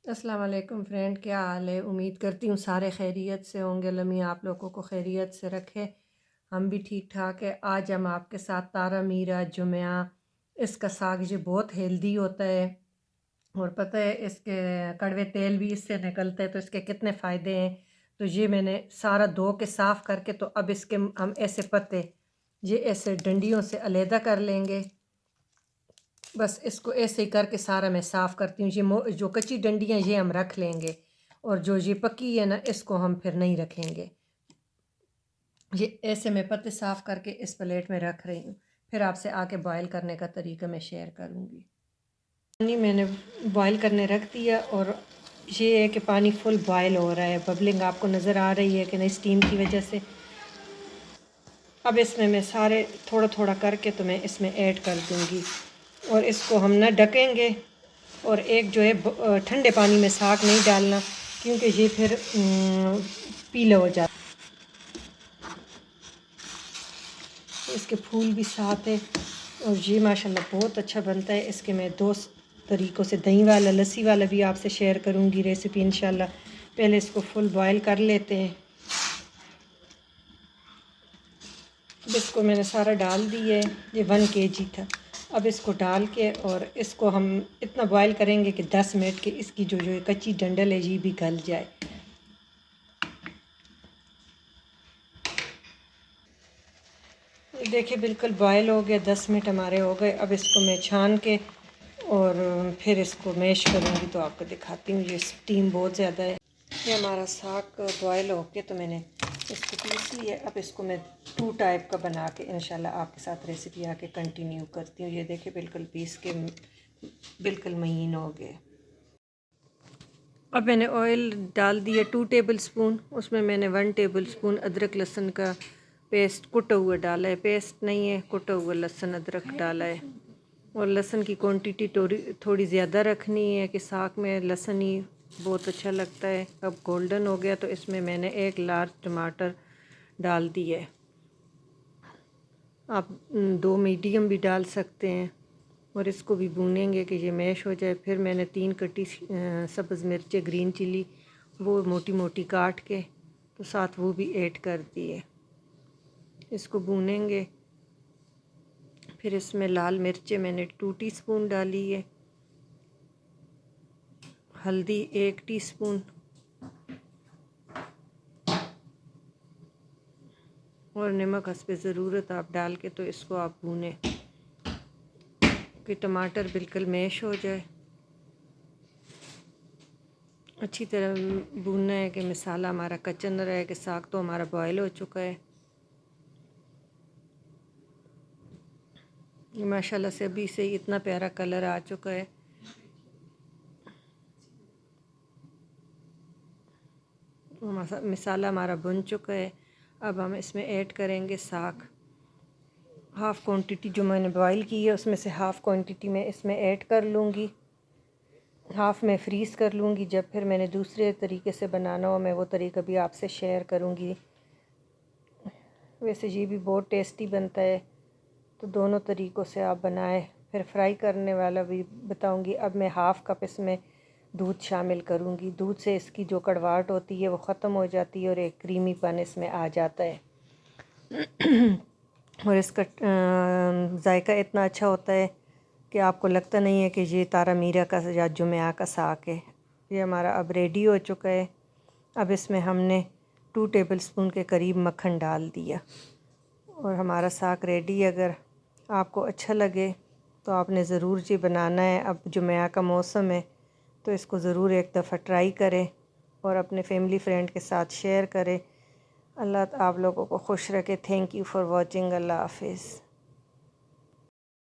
अस्सलाम वालेकुम फ्रेंड, क्या हाल है। उम्मीद करती हूँ सारे खैरियत से होंगे। लमी आप लोगों को खैरियत से रखे, हम भी ठीक ठाक है। आज हम आपके साथ तारा मीरा जुमिया, इसका साग ये बहुत हेल्दी होता है और पता है इसके कड़वे तेल भी इससे निकलते हैं, तो इसके कितने फ़ायदे हैं। तो ये मैंने सारा धो के साफ़ करके, तो अब इसके हम ऐसे पत्ते ये ऐसे डंडियों से अलहदा कर लेंगे। बस इसको ऐसे ही करके सारा मैं साफ़ करती हूँ। ये जो कच्ची डंडियाँ ये हम रख लेंगे, और जो ये पकी है ना इसको हम फिर नहीं रखेंगे। ये ऐसे मैं पत्ते साफ़ करके इस प्लेट में रख रही हूँ। फिर आपसे आके बॉयल करने का तरीका मैं शेयर करूँगी। पानी मैंने बॉयल करने रख दिया, और ये है कि पानी फुल बॉयल हो रहा है। बबलिंग आपको नज़र आ रही है कि नहीं स्टीम की वजह से। अब इसमें मैं सारे थोड़ा थोड़ा करके तो मैं इसमें ऐड कर दूँगी, और इसको हम ना ढकेंगे। और एक जो है ठंडे पानी में साग नहीं डालना, क्योंकि ये फिर पीला हो जाता है। इसके फूल भी साथ है, और ये माशाल्लाह बहुत अच्छा बनता है। इसके मैं दो तरीक़ों से, दही वाला, लस्सी वाला भी आपसे शेयर करूँगी रेसिपी इंशाल्लाह। पहले इसको फुल बॉयल कर लेते हैं। अब इसको मैंने सारा डाल दिया है, ये 1 kg था। अब इसको डाल के और इसको हम इतना बॉयल करेंगे कि 10 मिनट के इसकी जो जो कच्ची डंडल है ये भी गल जाए। ये देखिए बिल्कुल बॉयल हो गया, 10 मिनट हमारे हो गए। अब इसको मैं छान के और फिर इसको मैश करूँगी, तो आपको दिखाती हूँ। ये स्टीम बहुत ज़्यादा है। ये हमारा साग बॉयल हो के तो मैंने इसको पीस लिया। अब इसको मैं 2 टाइप का बना के इंशाल्लाह आपके साथ रेसिपी आके कंटिन्यू करती हूँ। ये देखिए बिल्कुल पीस के बिल्कुल महीन हो गए। अब मैंने ऑयल डाल दिया 2 टेबल स्पून। उसमें मैंने 1 टेबल स्पून अदरक लहसुन का पेस्ट कुटा हुआ डाला है। पेस्ट नहीं है, कुटा हुआ लहसुन अदरक डाला है। और लहसुन की क्वांटिटी थोड़ी ज़्यादा रखनी है कि साग में लहसुन ही बहुत अच्छा लगता है। अब गोल्डन हो गया तो इसमें मैंने 1 लार्ज टमाटर डाल दिया है। आप 2 मीडियम भी डाल सकते हैं, और इसको भी भूनेंगे कि ये मैश हो जाए। फिर मैंने 3 कटी सब्ज़ मिर्चें ग्रीन चिली वो मोटी मोटी काट के तो साथ वो भी ऐड कर दिए। इसको भूनेंगे। फिर इसमें लाल मिर्चें मैंने 2 टीस्पून डाली है, हल्दी 1 टीस्पून, और नमक हस्बे ज़रूरत आप डाल के तो इसको आप भूनें कि टमाटर बिल्कुल मैश हो जाए। अच्छी तरह भूनना है कि मसाला हमारा कच्चा न रहे, कि साग तो हमारा बॉयल हो चुका है। माशाल्लाह से अभी से इतना प्यारा कलर आ चुका है। मसाला हमारा भुन चुका है। अब हम इसमें ऐड करेंगे साग। हाफ़ क्वांटिटी जो मैंने बॉयल की है उसमें से हाफ़ क्वांटिटी मैं इसमें ऐड कर लूँगी। हाफ़ मैं फ्रीज़ कर लूँगी, जब फिर मैंने दूसरे तरीके से बनाना हो मैं वो तरीका भी आपसे शेयर करूँगी। वैसे ये भी बहुत टेस्टी बनता है, तो दोनों तरीक़ों से आप बनाएं। फिर फ्राई करने वाला भी बताऊँगी। अब मैं हाफ़ कप इसमें दूध शामिल करूँगी। दूध से इसकी जो कड़वाहट होती है वो ख़त्म हो जाती है, और एक क्रीमीपन इसमें आ जाता है। और इसका जायका इतना अच्छा होता है कि आपको लगता नहीं है कि ये तारा मीरा का या जुमिया का साग है। ये हमारा अब रेडी हो चुका है। अब इसमें हमने 2 टेबल स्पून के करीब मक्खन डाल दिया, और हमारा साग रेडी। अगर आपको अच्छा लगे तो आपने ज़रूर ये बनाना है। अब जुमिया का मौसम है तो इसको ज़रूर एक दफ़ा ट्राई करें, और अपने फैमिली फ्रेंड के साथ शेयर करें। अल्लाह आप लोगों को खुश रखे। Thank you for watching. Allah हाफिज़।